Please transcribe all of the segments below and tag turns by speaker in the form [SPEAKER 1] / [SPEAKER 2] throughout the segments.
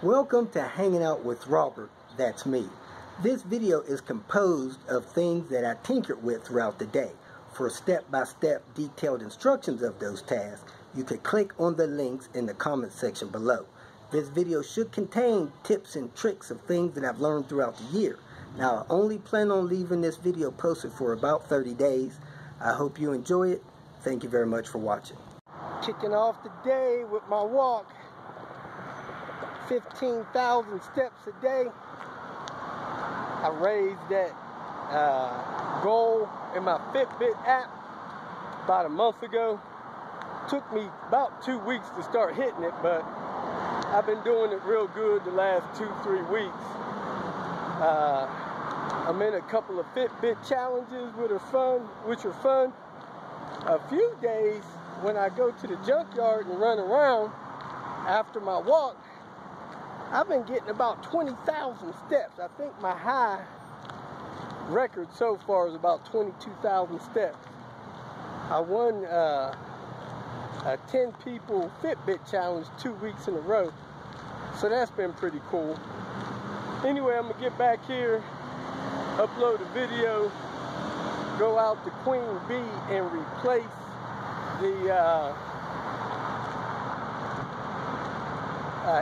[SPEAKER 1] Welcome to Hanging Out with Robert, that's me. This video is composed of things that I tinkered with throughout the day. For step-by-step detailed instructions of those tasks, you could click on the links in the comment section below. This video should contain tips and tricks of things that I've learned throughout the year. Now, I only plan on leaving this video posted for about 30 days. I hope you enjoy it. Thank you very much for watching. Kicking off the day with my walk. 15,000 steps a day. I raised that goal in my Fitbit app about a month ago. Took me about 2 weeks to start hitting it, but I've been doing it real good the last 2-3 weeks. I'm in a couple of Fitbit challenges which are fun. A few days when I go to the junkyard and run around after my walk, I've been getting about 20,000 steps. I think my high record so far is about 22,000 steps. I won a 10 people Fitbit challenge 2 weeks in a row. So that's been pretty cool. Anyway, I'm gonna get back here, upload a video, go out to Queen Bee and replace the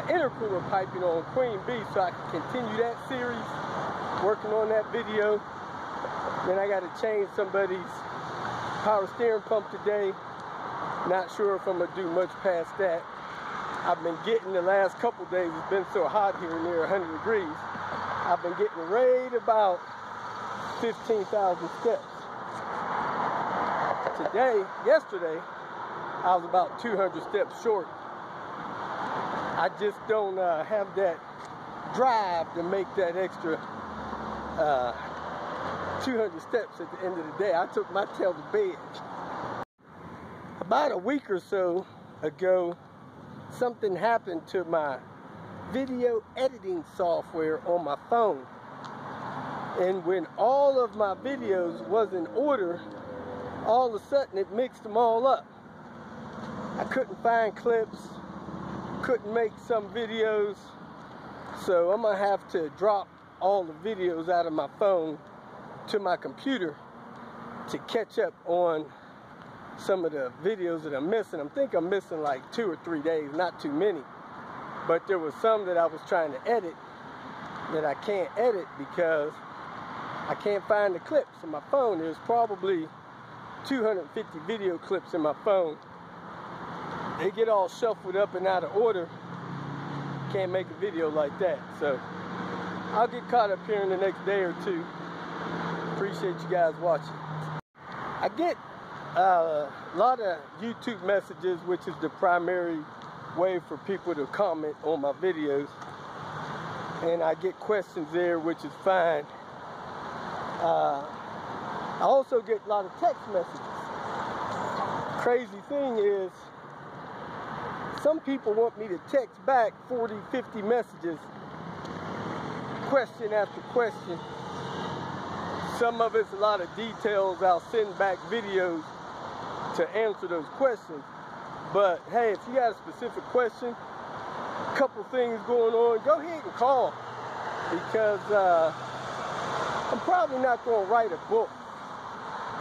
[SPEAKER 1] intercooler piping on Queen Bee so I can continue that series, working on that video. Then I got to change somebody's power steering pump today. Not sure if I'm going to do much past that. I've been getting the last couple days, it's been so hot here near 100 degrees. I've been getting right about 15,000 steps. Yesterday, I was about 200 steps short. I just don't have that drive to make that extra 200 steps at the end of the day. I took my tail to bed. About a week or so ago, something happened to my video editing software on my phone. And when all of my videos was in order, all of a sudden it mixed them all up. I couldn't find clips, couldn't make some videos, so I'm gonna have to drop all the videos out of my phone to my computer to catch up on some of the videos that I'm missing. I think I'm missing like 2 or 3 days, not too many, but there was some that I was trying to edit that I can't edit because I can't find the clips in my phone. There's probably 250 video clips in my phone. They get all shuffled up and out of order. Can't make a video like that. So I'll get caught up here in the next day or two. Appreciate you guys watching. I get a lot of YouTube messages, which is the primary way for people to comment on my videos. And I get questions there, which is fine. I also get a lot of text messages. Crazy thing is, some people want me to text back 40, 50 messages, question after question. Some of it's a lot of details. I'll send back videos to answer those questions. But hey, if you got a specific question, a couple things going on, go ahead and call. Because I'm probably not going to write a book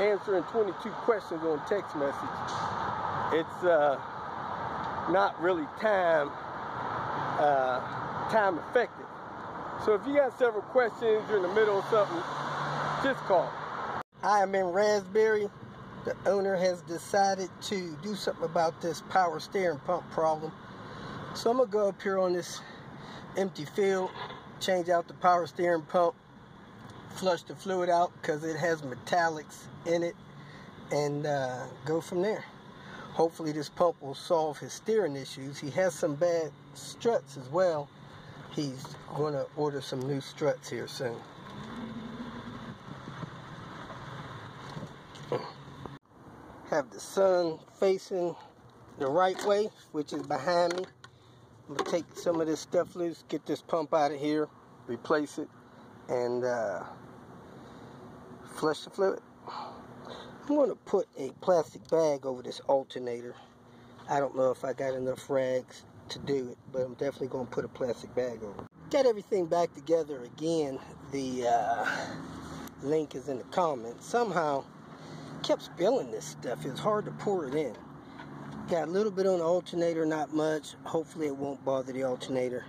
[SPEAKER 1] answering 22 questions on text message. It's not really time effective. So if you got several questions, you're in the middle of something, just call. I am in Raspberry. The owner has decided to do something about this power steering pump problem. So I'm gonna go up here on this empty field, change out the power steering pump, flush the fluid out because it has metallics in it, and go from there. Hopefully this pump will solve his steering issues. He has some bad struts as well. He's going to order some new struts here soon. Have the sun facing the right way, which is behind me. I'm going to take some of this stuff loose, get this pump out of here, replace it, and flush the fluid. I'm going to put a plastic bag over this alternator. I don't know if I got enough rags to do it, but I'm definitely going to put a plastic bag over it. Got everything back together again. The link is in the comments. Somehow kept spilling this stuff. It's hard to pour it in. Got a little bit on the alternator, not much. Hopefully it won't bother the alternator.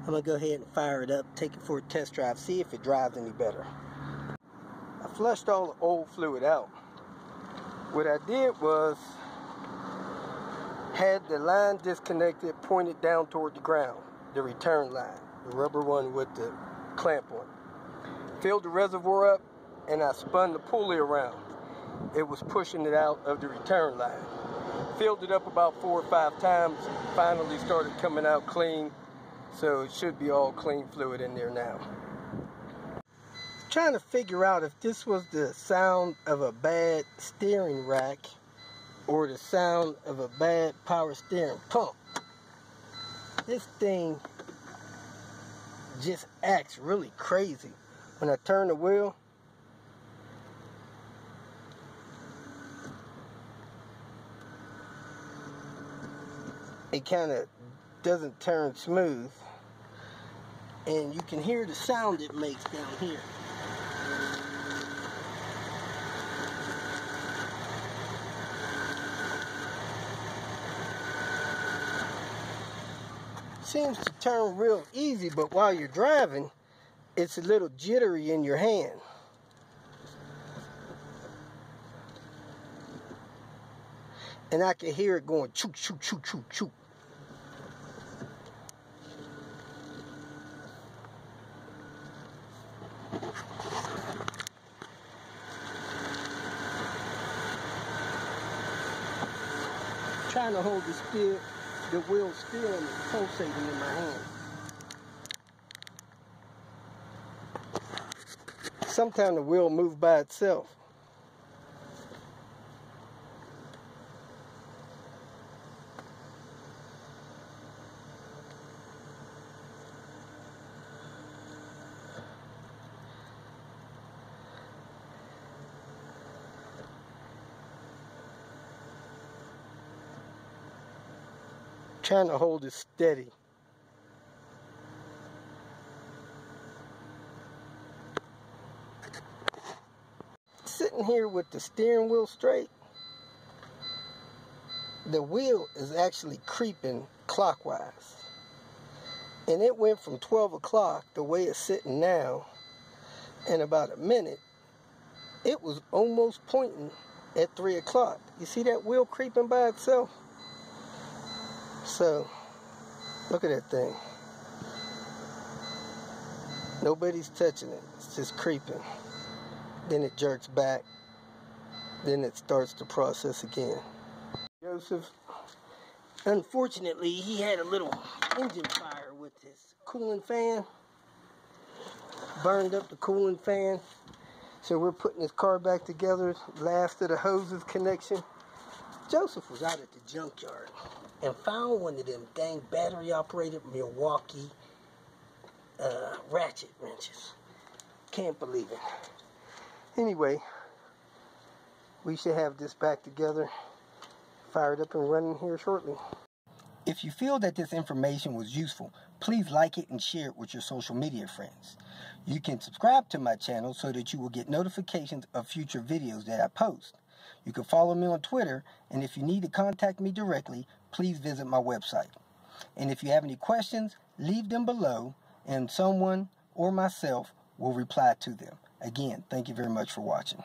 [SPEAKER 1] I'm going to go ahead and fire it up, take it for a test drive, see if it drives any better. I flushed all the old fluid out. What I did was had the line disconnected, pointed down toward the ground, the return line, the rubber one with the clamp on it. Filled the reservoir up, and I spun the pulley around. It was pushing it out of the return line. Filled it up about 4 or 5 times, finally started coming out clean, so it should be all clean fluid in there now. Trying to figure out if this was the sound of a bad steering rack or the sound of a bad power steering pump. This thing just acts really crazy. When I turn the wheel, it kind of doesn't turn smooth, and you can hear the sound it makes down here. Seems to turn real easy, but while you're driving, it's a little jittery in your hand. And I can hear it going choo choo choo choo choo. Trying to hold the wheel still, and it's pulsating in my hand. Sometimes the wheel moves by itself. Trying to hold it steady. Sitting here with the steering wheel straight, the wheel is actually creeping clockwise. And it went from 12 o'clock, the way it's sitting now, in about a minute, it was almost pointing at 3 o'clock. You see that wheel creeping by itself? So, look at that thing. Nobody's touching it. It's just creeping. Then it jerks back. Then it starts the process again. Joseph, unfortunately, he had a little engine fire with his cooling fan. Burned up the cooling fan. So we're putting his car back together. Last of the hoses connection. Joseph was out at the junkyard and found one of them dang battery-operated Milwaukee ratchet wrenches. Can't believe it. Anyway, we should have this back together, fired up and running here shortly. If you feel that this information was useful, please like it and share it with your social media friends. You can subscribe to my channel so that you will get notifications of future videos that I post. You can follow me on Twitter, and if you need to contact me directly, please visit my website. And if you have any questions, leave them below, and someone or myself will reply to them. Again, thank you very much for watching.